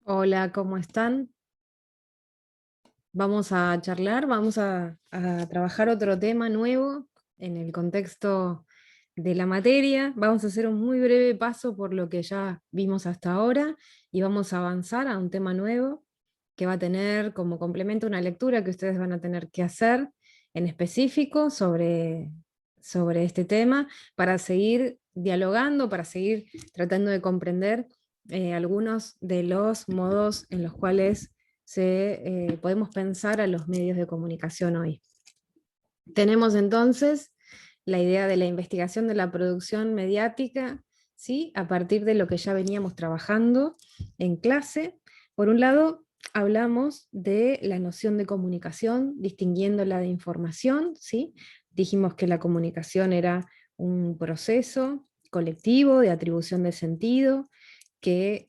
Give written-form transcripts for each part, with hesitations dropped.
Hola, ¿cómo están? Vamos a charlar, vamos a trabajar otro tema nuevo en el contexto de la materia. Vamos a hacer un muy breve paso por lo que ya vimos hasta ahora y vamos a avanzar a un tema nuevo que va a tener como complemento una lectura que ustedes van a tener que hacer en específico sobre este tema para seguir dialogando, para seguir tratando de comprender algunos de los modos en los cuales podemos pensar a los medios de comunicación hoy. Tenemos entonces la idea de la investigación de la producción mediática, ¿sí? A partir de lo que ya veníamos trabajando en clase. Por un lado, hablamos de la noción de comunicación, distinguiéndola de información, ¿sí? Dijimos que la comunicación era un proceso colectivo de atribución de sentido que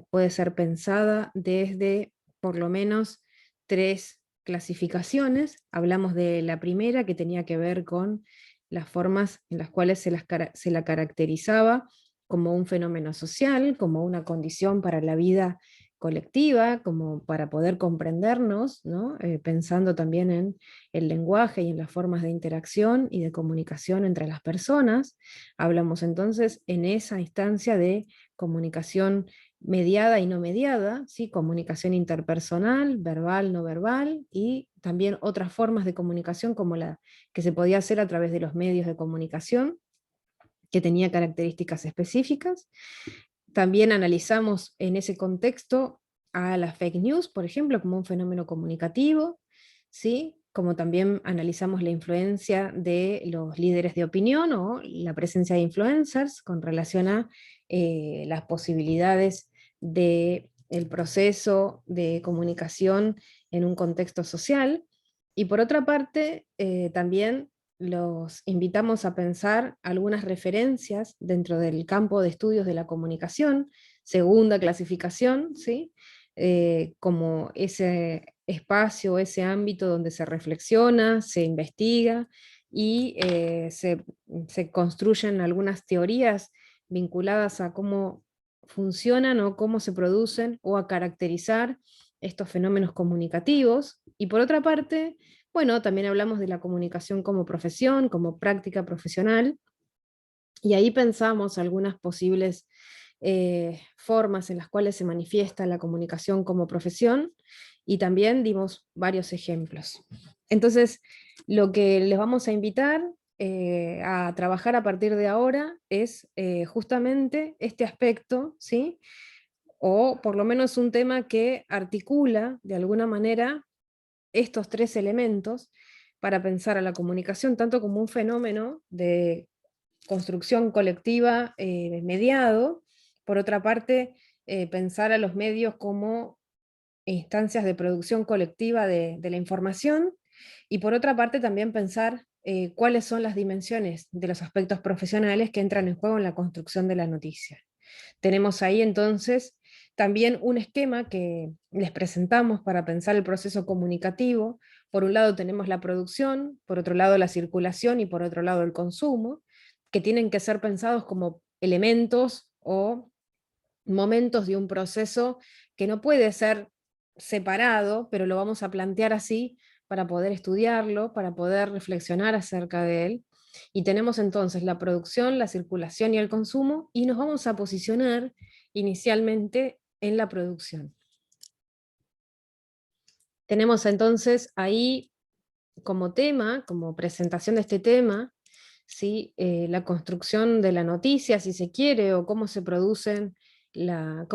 puede ser pensada desde por lo menos tres clasificaciones. Hablamos de la primera, que tenía que ver con las formas en las cuales se la caracterizaba como un fenómeno social, como una condición para la vida colectiva, como para poder comprendernos, ¿no? Pensando también en el lenguaje y en las formas de interacción y de comunicación entre las personas. Hablamos entonces en esa instancia de comunicación mediada y no mediada, ¿sí? Comunicación interpersonal, verbal, no verbal, y también otras formas de comunicación como la que se podía hacer a través de los medios de comunicación, que tenía características específicas. También analizamos en ese contexto a las fake news, por ejemplo, como un fenómeno comunicativo, ¿sí? Como también analizamos la influencia de los líderes de opinión o la presencia de influencers con relación a las posibilidades del proceso de comunicación en un contexto social. Y por otra parte, también los invitamos a pensar algunas referencias dentro del campo de estudios de la comunicación, segunda clasificación, ¿sí? Como ese espacio, ese ámbito donde se reflexiona, se investiga y se construyen algunas teorías vinculadas a cómo funcionan o cómo se producen o a caracterizar estos fenómenos comunicativos. Y por otra parte, bueno, también hablamos de la comunicación como profesión, como práctica profesional, y ahí pensamos algunas posibles formas en las cuales se manifiesta la comunicación como profesión, y también dimos varios ejemplos. Entonces, lo que les vamos a invitar a trabajar a partir de ahora es justamente este aspecto, ¿sí? O por lo menos un tema que articula de alguna manera estos tres elementos para pensar a la comunicación tanto como un fenómeno de construcción colectiva mediado, por otra parte, pensar a los medios como instancias de producción colectiva de la información, y por otra parte también pensar cuáles son las dimensiones de los aspectos profesionales que entran en juego en la construcción de la noticia. Tenemos ahí entonces también un esquema que les presentamos para pensar el proceso comunicativo. Por un lado tenemos la producción, por otro lado la circulación y por otro lado el consumo, que tienen que ser pensados como elementos o momentos de un proceso que no puede ser separado, pero lo vamos a plantear así para poder estudiarlo, para poder reflexionar acerca de él. Y tenemos entonces la producción, la circulación y el consumo, y nos vamos a posicionar inicialmente en la producción. Tenemos entonces ahí como tema, como presentación de este tema, ¿sí? La construcción de la noticia, si se quiere, o cómo se produce la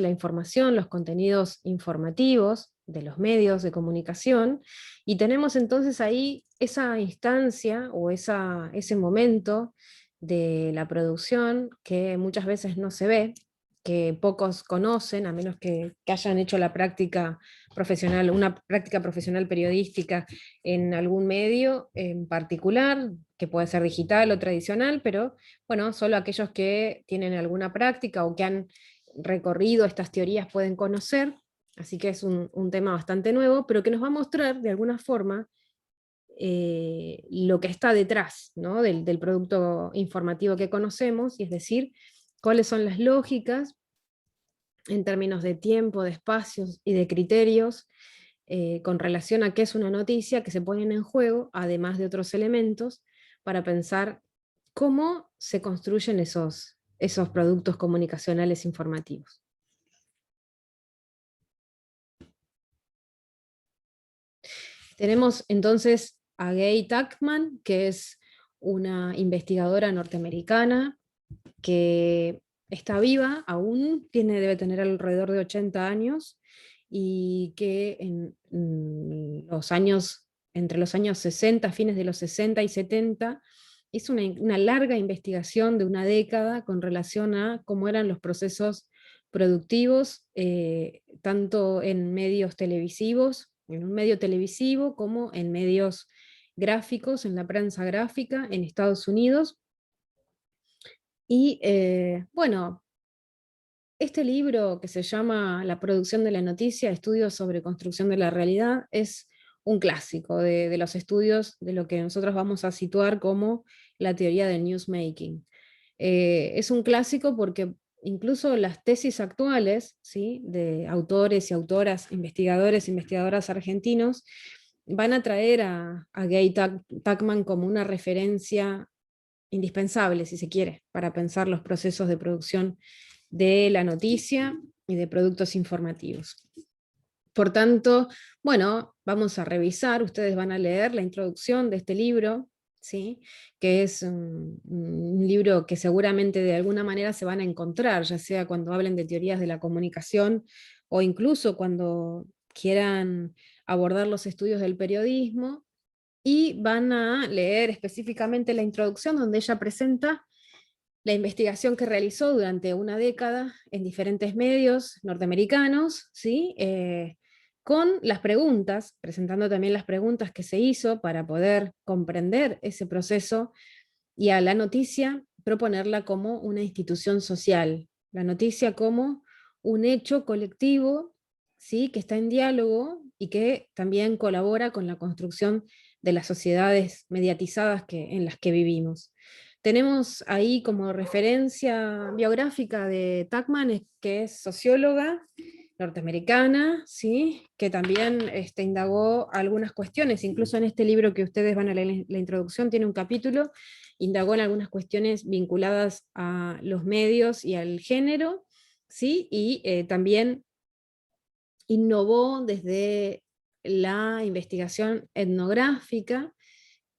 información, los contenidos informativos de los medios de comunicación, y tenemos entonces ahí esa instancia o ese momento de la producción que muchas veces no se ve, que pocos conocen, a menos que hayan hecho la práctica profesional, una práctica profesional periodística en algún medio en particular, que puede ser digital o tradicional, pero bueno, solo aquellos que tienen alguna práctica o que han recorrido estas teorías pueden conocer, así que es un tema bastante nuevo, pero que nos va a mostrar de alguna forma lo que está detrás, ¿no? del producto informativo que conocemos, y es decir, cuáles son las lógicas en términos de tiempo, de espacios y de criterios, con relación a qué es una noticia, que se ponen en juego, además de otros elementos, para pensar cómo se construyen esos productos comunicacionales informativos. Tenemos entonces a Gay Tuckman, que es una investigadora norteamericana que está viva aún, debe tener alrededor de 80 años, y que entre los años 60, fines de los 60 y 70, hizo una larga investigación de una década con relación a cómo eran los procesos productivos, tanto en medios televisivos, en un medio televisivo, como en medios gráficos, en la prensa gráfica en Estados Unidos. Y bueno, este libro, que se llama La producción de la noticia, estudios sobre construcción de la realidad, es un clásico de los estudios de lo que nosotros vamos a situar como la teoría del newsmaking. Es un clásico porque incluso las tesis actuales, ¿sí?, de autores y autoras, investigadores e investigadoras argentinos, van a traer a Gay Tuckman como una referencia indispensable, si se quiere, para pensar los procesos de producción de la noticia y de productos informativos. Por tanto, bueno, vamos a revisar, ustedes van a leer la introducción de este libro, ¿sí?, que es un libro que seguramente de alguna manera se van a encontrar, ya sea cuando hablen de teorías de la comunicación o incluso cuando quieran abordar los estudios del periodismo, y van a leer específicamente la introducción donde ella presenta la investigación que realizó durante una década en diferentes medios norteamericanos, ¿sí? Con las preguntas, presentando también las preguntas que se hizo para poder comprender ese proceso, y a la noticia proponerla como una institución social, la noticia como un hecho colectivo, ¿sí?, que está en diálogo y que también colabora con la construcción de las sociedades mediatizadas en las que vivimos. Tenemos ahí como referencia biográfica de Tuckman, que es socióloga norteamericana, ¿sí?, que también indagó algunas cuestiones, incluso en este libro que ustedes van a leer, la introducción tiene un capítulo, indagó en algunas cuestiones vinculadas a los medios y al género, ¿sí?, y también innovó desde la investigación etnográfica,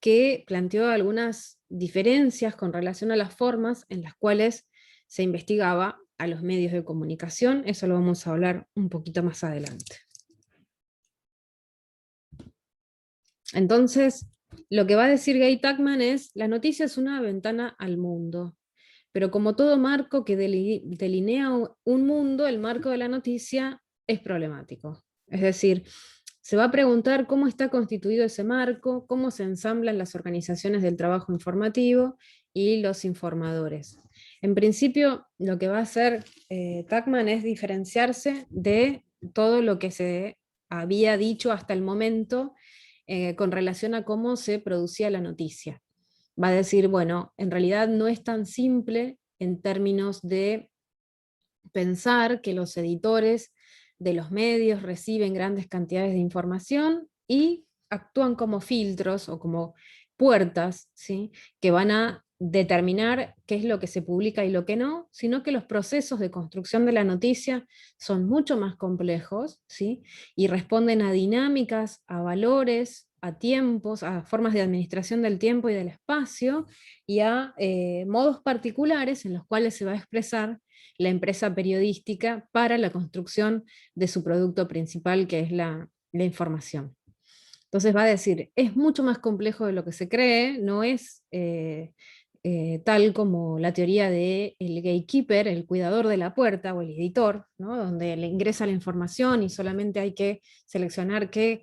que planteó algunas diferencias con relación a las formas en las cuales se investigaba a los medios de comunicación. Eso lo vamos a hablar un poquito más adelante. Entonces, lo que va a decir Gay Tuckman es: la noticia es una ventana al mundo, pero como todo marco que delinea un mundo, el marco de la noticia es problemático. Es decir, se va a preguntar cómo está constituido ese marco, cómo se ensamblan las organizaciones del trabajo informativo y los informadores. En principio, lo que va a hacer Tuckman es diferenciarse de todo lo que se había dicho hasta el momento con relación a cómo se producía la noticia. Va a decir, bueno, en realidad no es tan simple en términos de pensar que los editores de los medios reciben grandes cantidades de información y actúan como filtros o como puertas, ¿sí?, que van a determinar qué es lo que se publica y lo que no, sino que los procesos de construcción de la noticia son mucho más complejos, ¿sí?, y responden a dinámicas, a valores, a tiempos, a formas de administración del tiempo y del espacio, y a modos particulares en los cuales se va a expresar la empresa periodística para la construcción de su producto principal, que es la información. Entonces va a decir, es mucho más complejo de lo que se cree, no es tal como la teoría del gatekeeper, el cuidador de la puerta, o el editor, ¿no?, donde le ingresa la información y solamente hay que seleccionar qué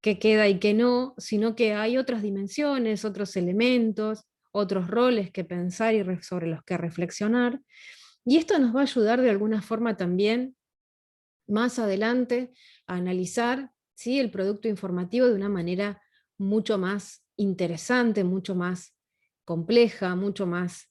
queda y qué no, sino que hay otras dimensiones, otros elementos, otros roles que pensar y sobre los que reflexionar. Y esto nos va a ayudar de alguna forma también más adelante a analizar, ¿sí?, el producto informativo de una manera mucho más interesante, mucho más compleja, mucho más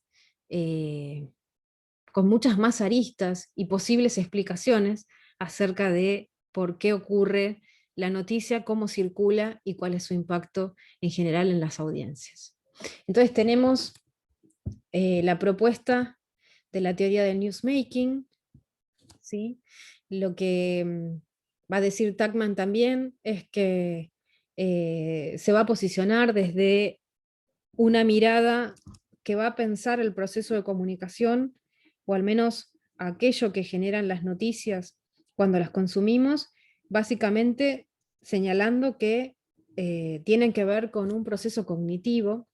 con muchas más aristas y posibles explicaciones acerca de por qué ocurre la noticia, cómo circula y cuál es su impacto en general en las audiencias. Entonces tenemos la propuesta de la teoría del newsmaking, ¿sí? Lo que va a decir Tuckman también es que se va a posicionar desde una mirada que va a pensar el proceso de comunicación, o al menos aquello que generan las noticias cuando las consumimos, básicamente señalando que tienen que ver con un proceso cognitivo.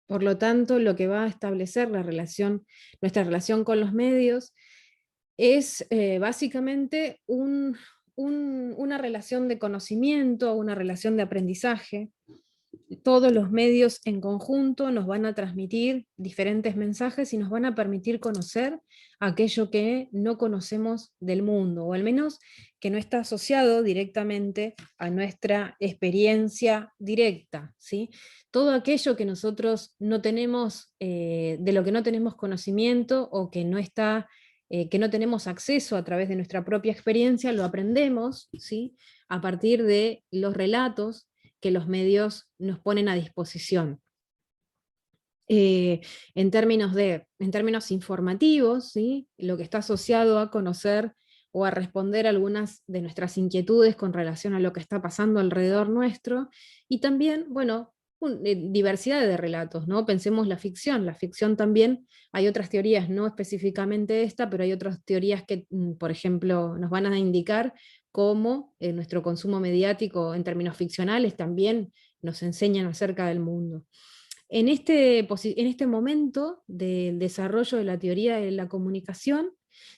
Por lo tanto, lo que va a establecer nuestra relación con los medios es básicamente una relación de conocimiento, una relación de aprendizaje. Todos los medios en conjunto nos van a transmitir diferentes mensajes y nos van a permitir conocer aquello que no conocemos del mundo, o al menos que no está asociado directamente a nuestra experiencia directa, ¿sí? Todo aquello que nosotros no tenemos, de lo que no tenemos conocimiento o que no está, que no tenemos acceso a través de nuestra propia experiencia, lo aprendemos, ¿sí? A partir de los relatos que los medios nos ponen a disposición. En términos informativos, ¿sí? Lo que está asociado a conocer o a responder algunas de nuestras inquietudes con relación a lo que está pasando alrededor nuestro, y también, bueno, diversidad de relatos, ¿no? Pensemos la ficción también, hay otras teorías, no específicamente esta, pero hay otras teorías que, por ejemplo, nos van a indicar cómo nuestro consumo mediático en términos ficcionales también nos enseñan acerca del mundo. En este momento del desarrollo de la teoría de la comunicación,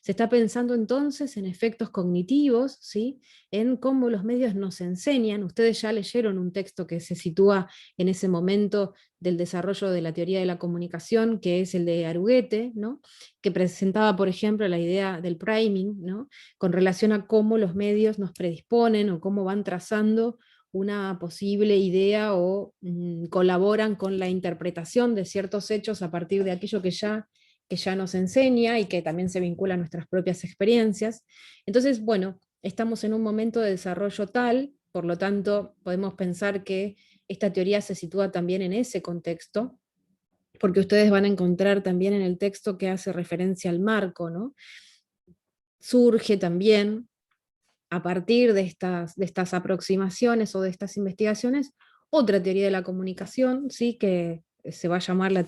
se está pensando entonces en efectos cognitivos, ¿sí? En cómo los medios nos enseñan. Ustedes ya leyeron un texto que se sitúa en ese momento del desarrollo de la teoría de la comunicación, que es el de Aruguete, ¿no? Que presentaba, por ejemplo, la idea del priming, ¿no? Con relación a cómo los medios nos predisponen o cómo van trazando una posible idea o colaboran con la interpretación de ciertos hechos a partir de aquello que ya nos enseña y que también se vincula a nuestras propias experiencias. Entonces, bueno, estamos en un momento de desarrollo tal, por lo tanto, podemos pensar que esta teoría se sitúa también en ese contexto, porque ustedes van a encontrar también en el texto que hace referencia al marco, ¿no? Surge también a partir de estas aproximaciones o de estas investigaciones, otra teoría de la comunicación, ¿sí? Que se va a llamar la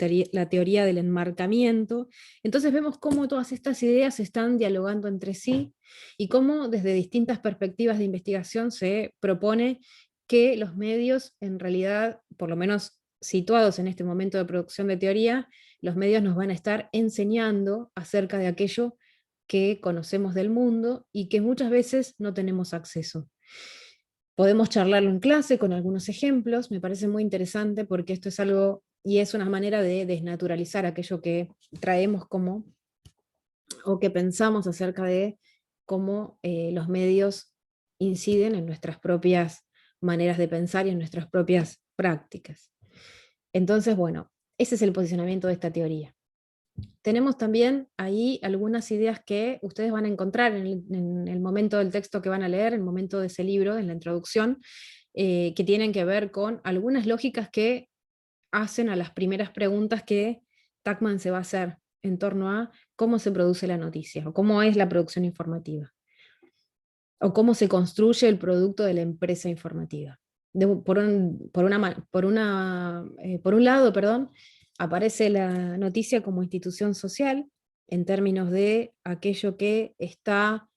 teoría del enmarcamiento. Entonces vemos cómo todas estas ideas están dialogando entre sí y cómo desde distintas perspectivas de investigación se propone que los medios, en realidad, por lo menos situados en este momento de producción de teoría, los medios nos van a estar enseñando acerca de aquello que conocemos del mundo y que muchas veces no tenemos acceso. Podemos charlarlo en clase con algunos ejemplos, me parece muy interesante porque esto es algo y es una manera de desnaturalizar aquello que traemos como o que pensamos acerca de cómo los medios inciden en nuestras propias maneras de pensar y en nuestras propias prácticas. Entonces, bueno, ese es el posicionamiento de esta teoría. Tenemos también ahí algunas ideas que ustedes van a encontrar en el momento del texto que van a leer, en el momento de ese libro, en la introducción, que tienen que ver con algunas lógicas que hacen a las primeras preguntas que Tuckman se va a hacer en torno a cómo se produce la noticia, o cómo es la producción informativa, o cómo se construye el producto de la empresa informativa. Por un lado, perdón, aparece la noticia como institución social, en términos de aquello que está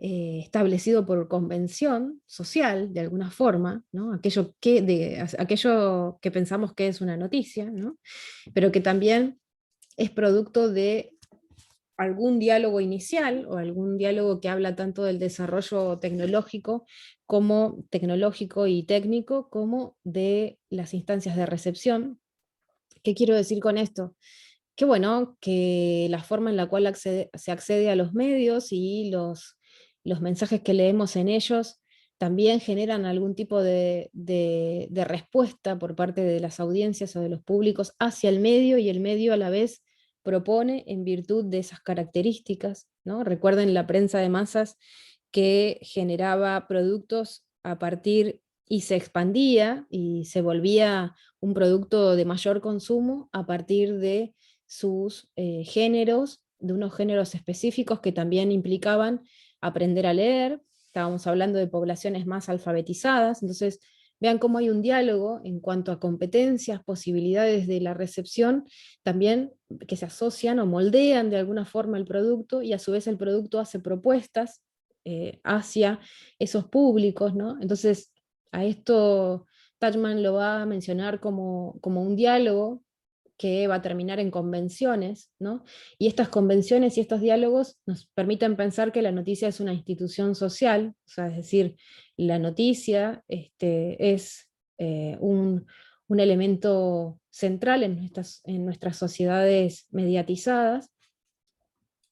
establecido por convención social, de alguna forma, ¿no? Aquello que pensamos que es una noticia, ¿no? Pero que también es producto de algún diálogo inicial o algún diálogo que habla tanto del desarrollo tecnológico y técnico, como de las instancias de recepción. ¿Qué quiero decir con esto? Que bueno, que la forma en la cual se accede a los medios y los mensajes que leemos en ellos también generan algún tipo de respuesta por parte de las audiencias o de los públicos hacia el medio, y el medio a la vez propone en virtud de esas características, ¿no? Recuerden la prensa de masas que generaba productos a partir y se expandía y se volvía un producto de mayor consumo a partir de sus géneros, de unos géneros específicos que también implicaban aprender a leer. Estábamos hablando de poblaciones más alfabetizadas, entonces vean cómo hay un diálogo en cuanto a competencias, posibilidades de la recepción, también que se asocian o moldean de alguna forma el producto, y a su vez el producto hace propuestas hacia esos públicos, ¿no? Entonces, a esto Tachman lo va a mencionar como un diálogo que va a terminar en convenciones, ¿no? Y estas convenciones y estos diálogos nos permiten pensar que la noticia es una institución social, o sea, es decir, la noticia es un elemento central en nuestras sociedades mediatizadas,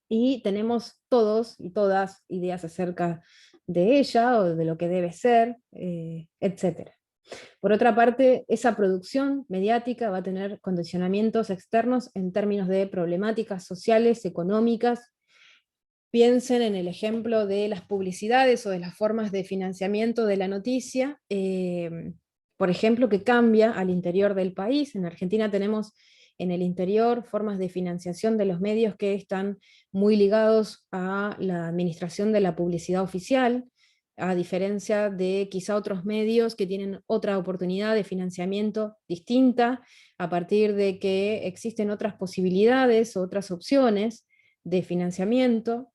y tenemos todos y todas ideas acerca de ella o de lo que debe ser, etc. Por otra parte, esa producción mediática va a tener condicionamientos externos en términos de problemáticas sociales, económicas. Piensen en el ejemplo de las publicidades o de las formas de financiamiento de la noticia, por ejemplo, que cambia al interior del país. En Argentina tenemos en el interior formas de financiación de los medios que están muy ligados a la administración de la publicidad oficial, a diferencia de quizá otros medios que tienen otra oportunidad de financiamiento distinta, a partir de que existen otras posibilidades, otras opciones de financiamiento.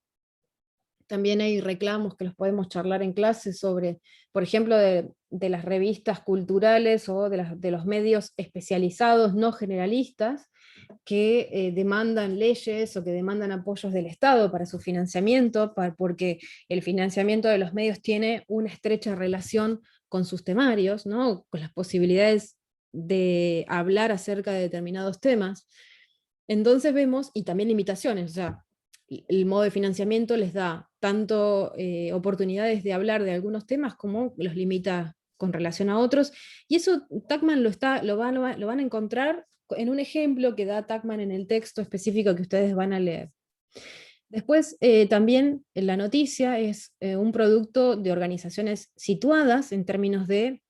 También hay reclamos que los podemos charlar en clase sobre, por ejemplo, de las revistas culturales o de los medios especializados no generalistas que demandan leyes o que demandan apoyos del Estado para su financiamiento, porque el financiamiento de los medios tiene una estrecha relación con sus temarios, ¿no? Con las posibilidades de hablar acerca de determinados temas. Entonces vemos, y también limitaciones, o sea, el modo de financiamiento les da tanto oportunidades de hablar de algunos temas como los limita con relación a otros, y eso Tuckman lo van a encontrar en un ejemplo que da Tuckman en el texto específico que ustedes van a leer. Después, también la noticia es un producto de organizaciones situadas en términos de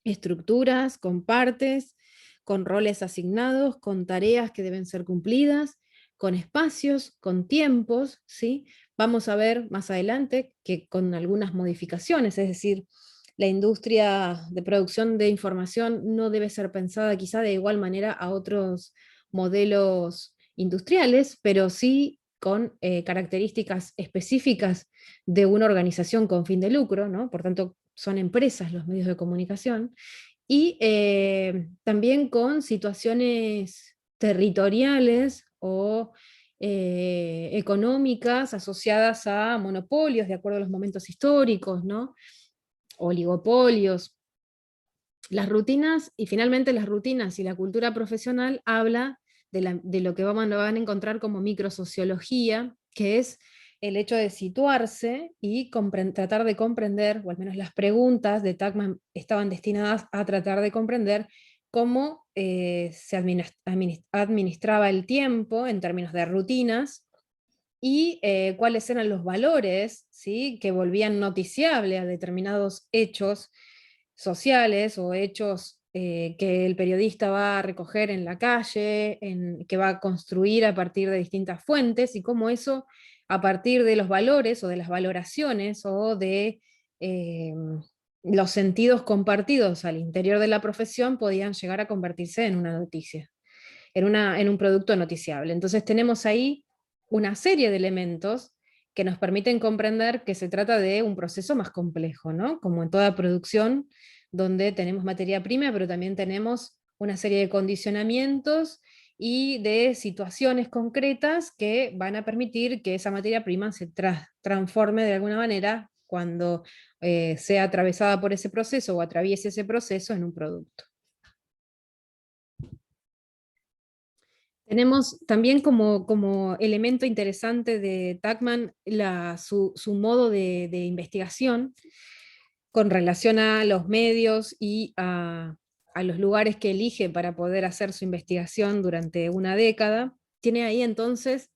estructuras, con partes, con roles asignados, con tareas que deben ser cumplidas, con espacios, con tiempos, ¿sí? Vamos a ver más adelante que con algunas modificaciones, es decir, la industria de producción de información no debe ser pensada quizá de igual manera a otros modelos industriales, pero sí con características específicas de una organización con fin de lucro, ¿no? Por tanto, son empresas los medios de comunicación, y también con situaciones territoriales o económicas asociadas a monopolios de acuerdo a los momentos históricos, ¿no? Oligopolios. Las rutinas, y finalmente las rutinas y la cultura profesional habla de lo que van a encontrar como microsociología, que es el hecho de situarse y tratar de comprender, o al menos las preguntas de Tuckman estaban destinadas a tratar de comprender cómo se administraba el tiempo en términos de rutinas, y cuáles eran los valores, ¿sí?, que volvían noticiable a determinados hechos sociales o hechos que el periodista va a recoger en la calle, que va a construir a partir de distintas fuentes, y cómo eso, a partir de los valores o de las valoraciones o de eh, los sentidos compartidos al interior de la profesión, podían llegar a convertirse en una noticia, en un producto noticiable. Entonces tenemos ahí una serie de elementos que nos permiten comprender que se trata de un proceso más complejo, ¿no? Como en toda producción, donde tenemos materia prima, pero también tenemos una serie de condicionamientos y de situaciones concretas que van a permitir que esa materia prima se transforme de alguna manera cuando sea atravesada por ese proceso o atraviese ese proceso en un producto. Tenemos también como elemento interesante de Tuckman su modo de investigación con relación a los medios y a los lugares que elige para poder hacer su investigación durante una década. tiene ahí entonces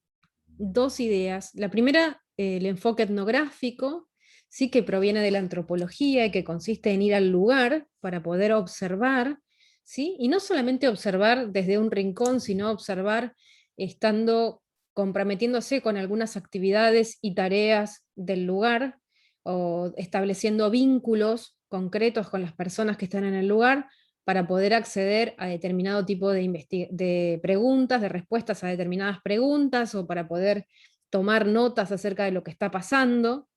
dos ideas. La primera, el enfoque etnográfico, sí, que proviene de la antropología y que consiste en ir al lugar para poder observar, ¿sí? Y no solamente observar desde un rincón, sino observar estando comprometiéndose con algunas actividades y tareas del lugar, o estableciendo vínculos concretos con las personas que están en el lugar, para poder acceder a determinado tipo de preguntas, de respuestas a determinadas preguntas, o para poder tomar notas acerca de lo que está pasando,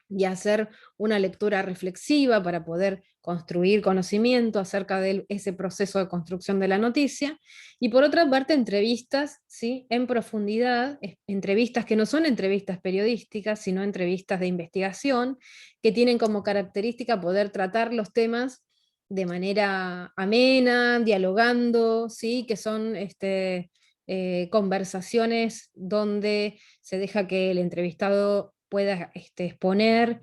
y hacer una lectura reflexiva para poder construir conocimiento acerca de ese proceso de construcción de la noticia. Y por otra parte, entrevistas, ¿sí?, en profundidad, entrevistas que no son entrevistas periodísticas, sino entrevistas de investigación, que tienen como característica poder tratar los temas de manera amena, dialogando, ¿sí?, que son conversaciones donde se deja que el entrevistado pueda exponer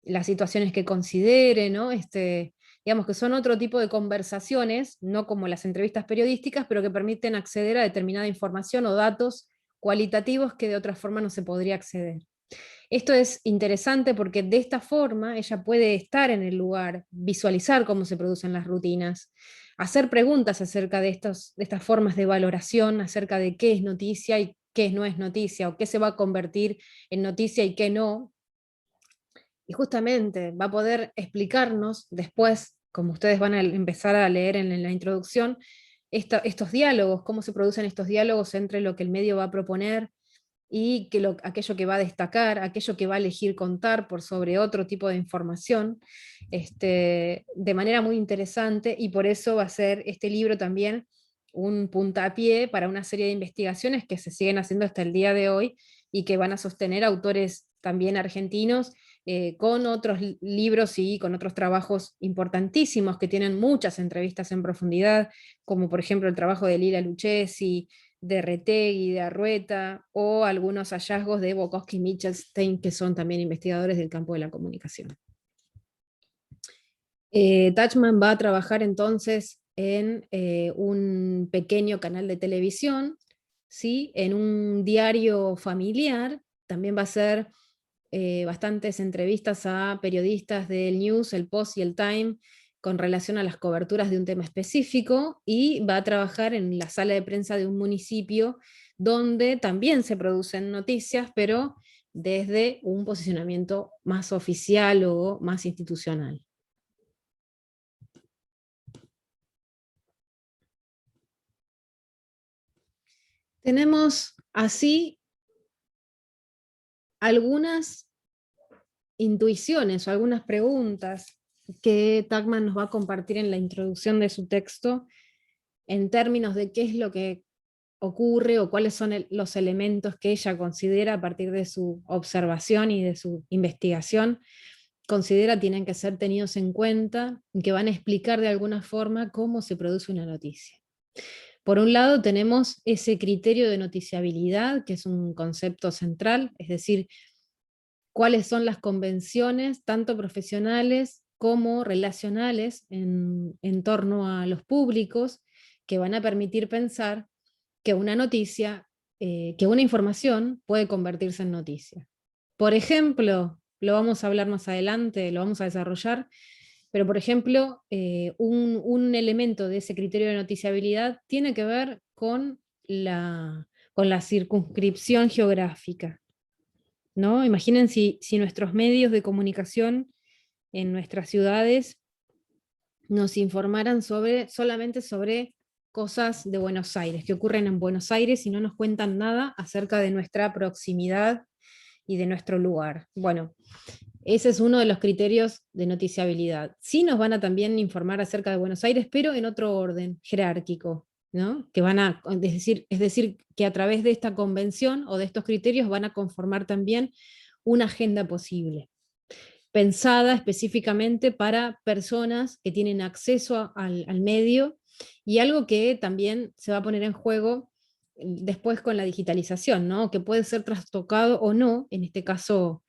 las situaciones que considere, ¿no? Digamos que son otro tipo de conversaciones, no como las entrevistas periodísticas, pero que permiten acceder a determinada información o datos cualitativos que de otra forma no se podría acceder. Esto es interesante porque de esta forma ella puede estar en el lugar, visualizar cómo se producen las rutinas, hacer preguntas acerca de estas formas de valoración, acerca de qué es noticia y qué no es noticia, o qué se va a convertir en noticia y qué no. Y justamente va a poder explicarnos después, como ustedes van a empezar a leer en la introducción, estos diálogos, cómo se producen estos diálogos entre lo que el medio va a proponer y aquello que va a destacar, aquello que va a elegir contar por sobre otro tipo de información, de manera muy interesante, y por eso va a ser este libro también un puntapié para una serie de investigaciones que se siguen haciendo hasta el día de hoy y que van a sostener autores también argentinos, con otros libros y con otros trabajos importantísimos que tienen muchas entrevistas en profundidad, como por ejemplo el trabajo de Lila Lucchesi, de Retegui, de Arrueta, o algunos hallazgos de Bukowski y Michelstein, que son también investigadores del campo de la comunicación. Tachman va a trabajar entonces en un pequeño canal de televisión, ¿sí?, en un diario familiar. También va a hacer bastantes entrevistas a periodistas del News, el Post y el Time con relación a las coberturas de un tema específico, y va a trabajar en la sala de prensa de un municipio donde también se producen noticias, pero desde un posicionamiento más oficial o más institucional. Tenemos así algunas intuiciones o algunas preguntas que Tachman nos va a compartir en la introducción de su texto, en términos de qué es lo que ocurre o cuáles son los elementos que ella considera, a partir de su observación y de su investigación, considera tienen que ser tenidos en cuenta y que van a explicar de alguna forma cómo se produce una noticia. Por un lado tenemos ese criterio de noticiabilidad, que es un concepto central, es decir, cuáles son las convenciones, tanto profesionales como relacionales, en torno a los públicos, que van a permitir pensar que una noticia, que una información puede convertirse en noticia. Por ejemplo, lo vamos a hablar más adelante, lo vamos a desarrollar, pero por ejemplo, un elemento de ese criterio de noticiabilidad tiene que ver con la circunscripción geográfica, ¿no? Imaginen si nuestros medios de comunicación en nuestras ciudades nos informaran solamente sobre cosas de Buenos Aires, que ocurren en Buenos Aires, y no nos cuentan nada acerca de nuestra proximidad y de nuestro lugar. Bueno, ese es uno de los criterios de noticiabilidad. Sí nos van a también informar acerca de Buenos Aires, pero en otro orden jerárquico, ¿no? Que es decir, que a través de esta convención o de estos criterios van a conformar también una agenda posible, pensada específicamente para personas que tienen acceso al medio, y algo que también se va a poner en juego después con la digitalización, ¿no? Que puede ser trastocado o no. En este caso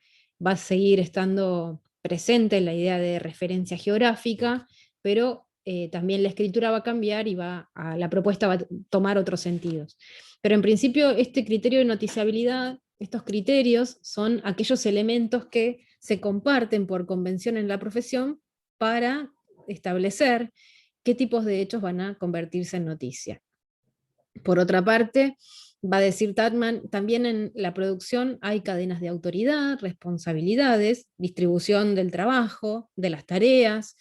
va a seguir estando presente la idea de referencia geográfica, pero también la escritura va a cambiar y la propuesta va a tomar otros sentidos. Pero en principio este criterio de noticiabilidad, estos criterios son aquellos elementos que se comparten por convención en la profesión para establecer qué tipos de hechos van a convertirse en noticia. Por otra parte, va a decir Tuckman, también en la producción hay cadenas de autoridad, responsabilidades, distribución del trabajo, de las tareas,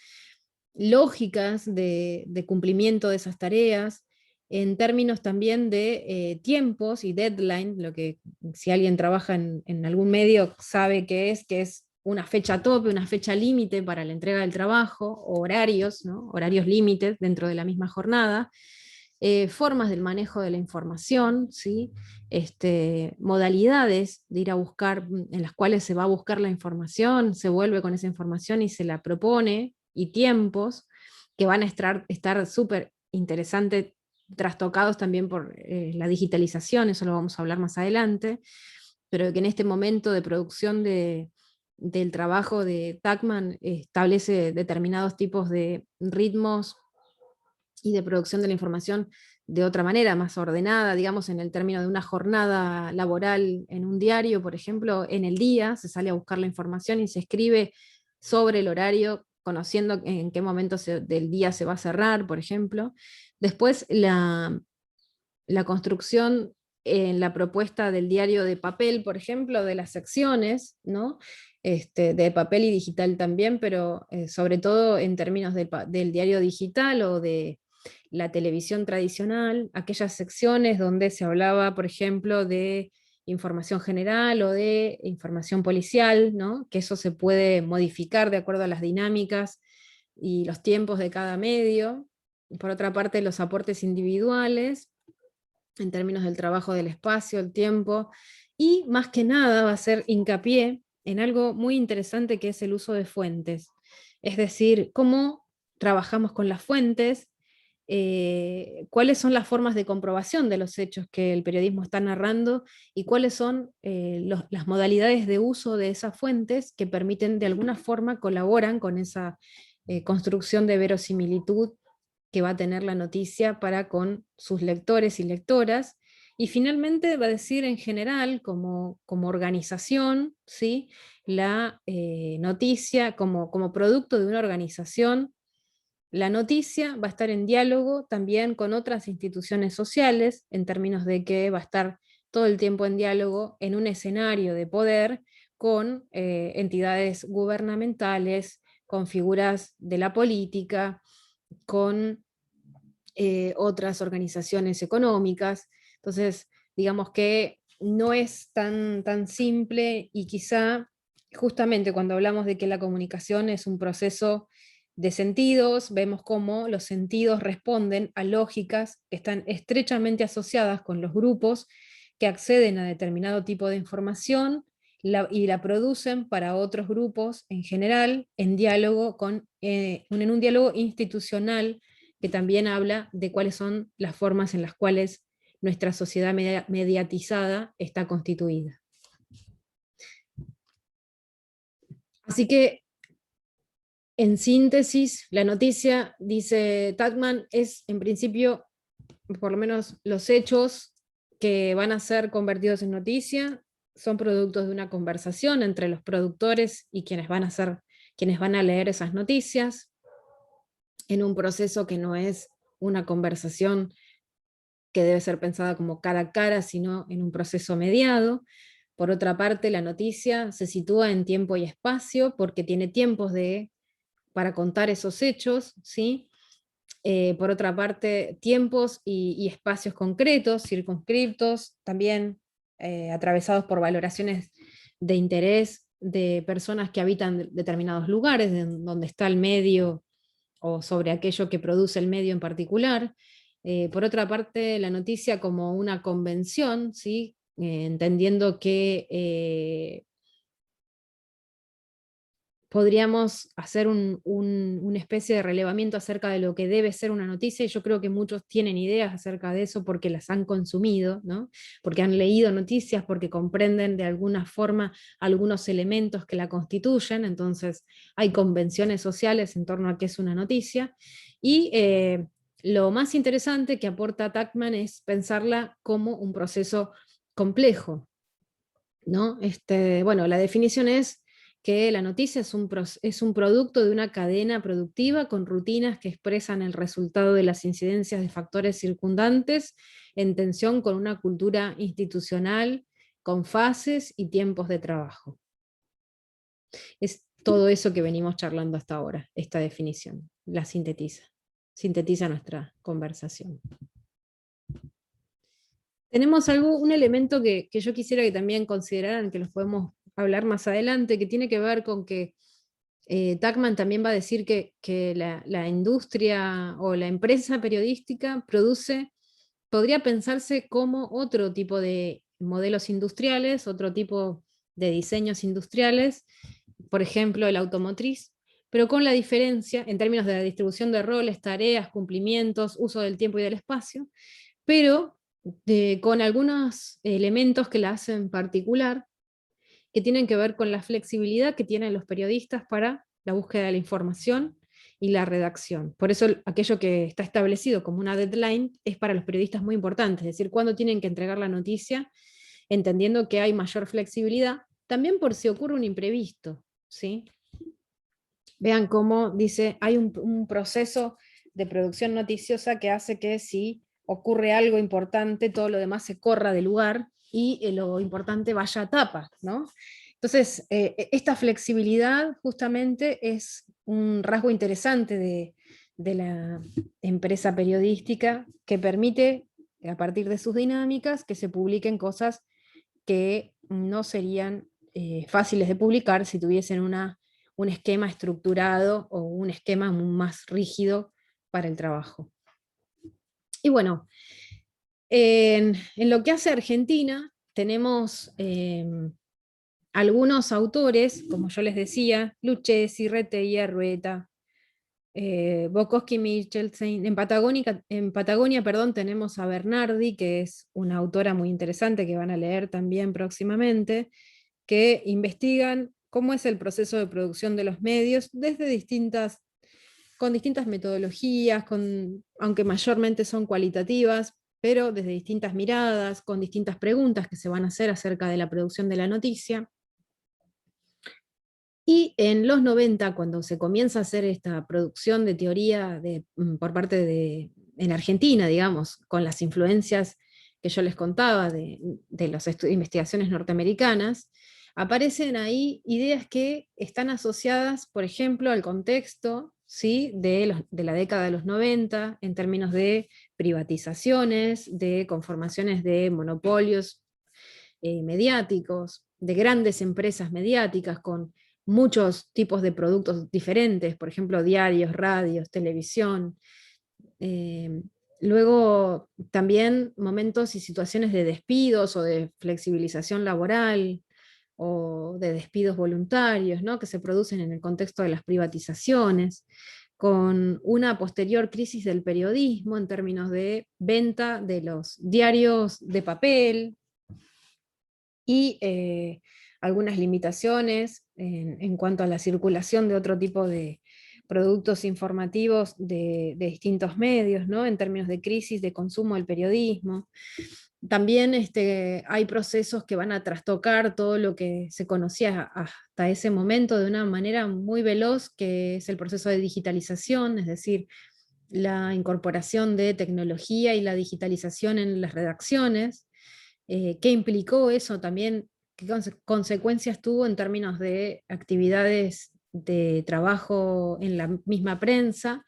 lógicas de cumplimiento de esas tareas, en términos también de tiempos y deadline, lo que si alguien trabaja en algún medio sabe que es una fecha tope, una fecha límite para la entrega del trabajo, horarios, ¿no? Horarios límites dentro de la misma jornada, formas del manejo de la información, ¿sí? Modalidades de ir a buscar, en las cuales se va a buscar la información, se vuelve con esa información y se la propone, y tiempos que van a estar súper interesantes, trastocados también por la digitalización, eso lo vamos a hablar más adelante, pero que en este momento de producción del trabajo de Tuckman establece determinados tipos de ritmos y de producción de la información de otra manera, más ordenada, digamos, en el término de una jornada laboral en un diario, por ejemplo, en el día se sale a buscar la información y se escribe sobre el horario, conociendo en qué momento del día se va a cerrar, por ejemplo. Después, la construcción en la propuesta del diario de papel, por ejemplo, de las secciones, ¿no? De papel y digital también, pero sobre todo en términos del diario digital o de la televisión tradicional, aquellas secciones donde se hablaba, por ejemplo, de información general o de información policial, ¿no? Que eso se puede modificar de acuerdo a las dinámicas y los tiempos de cada medio. Por otra parte, los aportes individuales, en términos del trabajo del espacio, el tiempo, y más que nada va a hacer hincapié en algo muy interesante que es el uso de fuentes. Es decir, cómo trabajamos con las fuentes, cuáles son las formas de comprobación de los hechos que el periodismo está narrando y cuáles son las modalidades de uso de esas fuentes que permiten de alguna forma colaboran con esa construcción de verosimilitud que va a tener la noticia para con sus lectores y lectoras. Y finalmente va a decir en general, como organización, ¿sí? La noticia, como producto de una organización, la noticia va a estar en diálogo también con otras instituciones sociales, en términos de que va a estar todo el tiempo en diálogo en un escenario de poder con entidades gubernamentales, con figuras de la política, con otras organizaciones económicas. Entonces, digamos que no es tan simple, y quizá justamente cuando hablamos de que la comunicación es un proceso de sentidos, vemos cómo los sentidos responden a lógicas que están estrechamente asociadas con los grupos que acceden a determinado tipo de información y la producen para otros grupos en general, en diálogo en un diálogo institucional que también habla de cuáles son las formas en las cuales nuestra sociedad mediatizada está constituida. Así que, en síntesis, la noticia, dice Tuckman, es en principio, por lo menos los hechos que van a ser convertidos en noticia, son productos de una conversación entre los productores y quienes van a leer esas noticias, en un proceso que no es una conversación que debe ser pensada como cara a cara, sino en un proceso mediado. Por otra parte, la noticia se sitúa en tiempo y espacio porque tiene tiempos para contar esos hechos, ¿sí? Por otra parte, tiempos y espacios concretos, circunscriptos, también atravesados por valoraciones de interés de personas que habitan determinados lugares, donde está el medio o sobre aquello que produce el medio en particular. Por otra parte, la noticia como una convención, ¿sí? Entendiendo que podríamos hacer una especie de relevamiento acerca de lo que debe ser una noticia, y yo creo que muchos tienen ideas acerca de eso porque las han consumido, ¿no? Porque han leído noticias, porque comprenden de alguna forma algunos elementos que la constituyen, entonces hay convenciones sociales en torno a qué es una noticia, y lo más interesante que aporta Tuckman es pensarla como un proceso complejo, ¿no? Bueno, la definición es que la noticia es un producto de una cadena productiva con rutinas que expresan el resultado de las incidencias de factores circundantes en tensión con una cultura institucional, con fases y tiempos de trabajo. Es todo eso que venimos charlando hasta ahora, esta definición, la sintetiza nuestra conversación. Tenemos un elemento que yo quisiera que también consideraran, que los podemos hablar más adelante, que tiene que ver con que Tuckman también va a decir que la industria o la empresa periodística podría pensarse como otro tipo de modelos industriales, otro tipo de diseños industriales, por ejemplo el automotriz, pero con la diferencia en términos de la distribución de roles, tareas, cumplimientos, uso del tiempo y del espacio, pero con algunos elementos que la hacen particular, que tienen que ver con la flexibilidad que tienen los periodistas para la búsqueda de la información y la redacción. Por eso aquello que está establecido como una deadline es para los periodistas muy importante, es decir, cuándo tienen que entregar la noticia, entendiendo que hay mayor flexibilidad, también por si ocurre un imprevisto, ¿sí? Vean cómo dice, hay un proceso de producción noticiosa que hace que si ocurre algo importante, todo lo demás se corra de lugar y lo importante vaya a tapa, ¿no? Entonces, esta flexibilidad justamente es un rasgo interesante de la empresa periodística que permite, a partir de sus dinámicas, que se publiquen cosas que no serían fáciles de publicar si tuviesen un esquema estructurado o un esquema más rígido para el trabajo. Y bueno, en lo que hace Argentina, tenemos algunos autores, como yo les decía, Lucchesi, Retegui, Arrueta, Bukowski, Michelsen. En Patagonia, perdón, tenemos a Bernardi, que es una autora muy interesante que van a leer también próximamente, que investigan cómo es el proceso de producción de los medios con distintas metodologías, aunque mayormente son cualitativas, pero desde distintas miradas, con distintas preguntas que se van a hacer acerca de la producción de la noticia. Y en los 90, cuando se comienza a hacer esta producción de teoría por parte en Argentina, digamos, con las influencias que yo les contaba de las investigaciones norteamericanas, aparecen ahí ideas que están asociadas, por ejemplo, al contexto, ¿sí?, de la década de los 90, en términos de privatizaciones, de conformaciones de monopolios mediáticos, de grandes empresas mediáticas con muchos tipos de productos diferentes, por ejemplo, diarios, radios, televisión. Luego también momentos y situaciones de despidos o de flexibilización laboral o de despidos voluntarios, ¿no?, que se producen en el contexto de las privatizaciones, con una posterior crisis del periodismo en términos de venta de los diarios de papel, y algunas limitaciones en cuanto a la circulación de otro tipo de productos informativos de distintos medios, ¿no?, en términos de crisis de consumo del periodismo. También hay procesos que van a trastocar todo lo que se conocía hasta ese momento de una manera muy veloz, que es el proceso de digitalización, es decir, la incorporación de tecnología y la digitalización en las redacciones. ¿Qué implicó eso también? ¿Qué consecuencias tuvo en términos de actividades de trabajo en la misma prensa?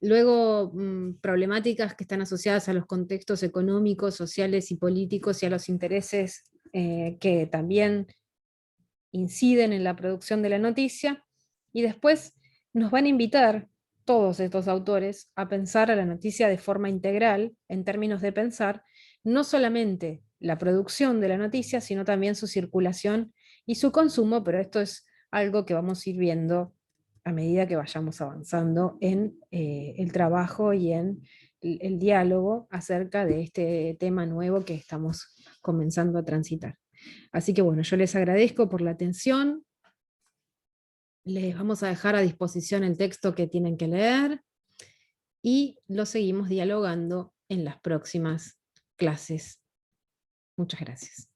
Luego, problemáticas que están asociadas a los contextos económicos, sociales y políticos y a los intereses que también inciden en la producción de la noticia. Y después nos van a invitar todos estos autores a pensar a la noticia de forma integral, en términos de pensar no solamente la producción de la noticia, sino también su circulación y su consumo, pero esto es algo que vamos a ir viendo a medida que vayamos avanzando en el trabajo y en el diálogo acerca de este tema nuevo que estamos comenzando a transitar. Así que bueno, yo les agradezco por la atención. Les vamos a dejar a disposición el texto que tienen que leer. y lo seguimos dialogando en las próximas clases. Muchas gracias.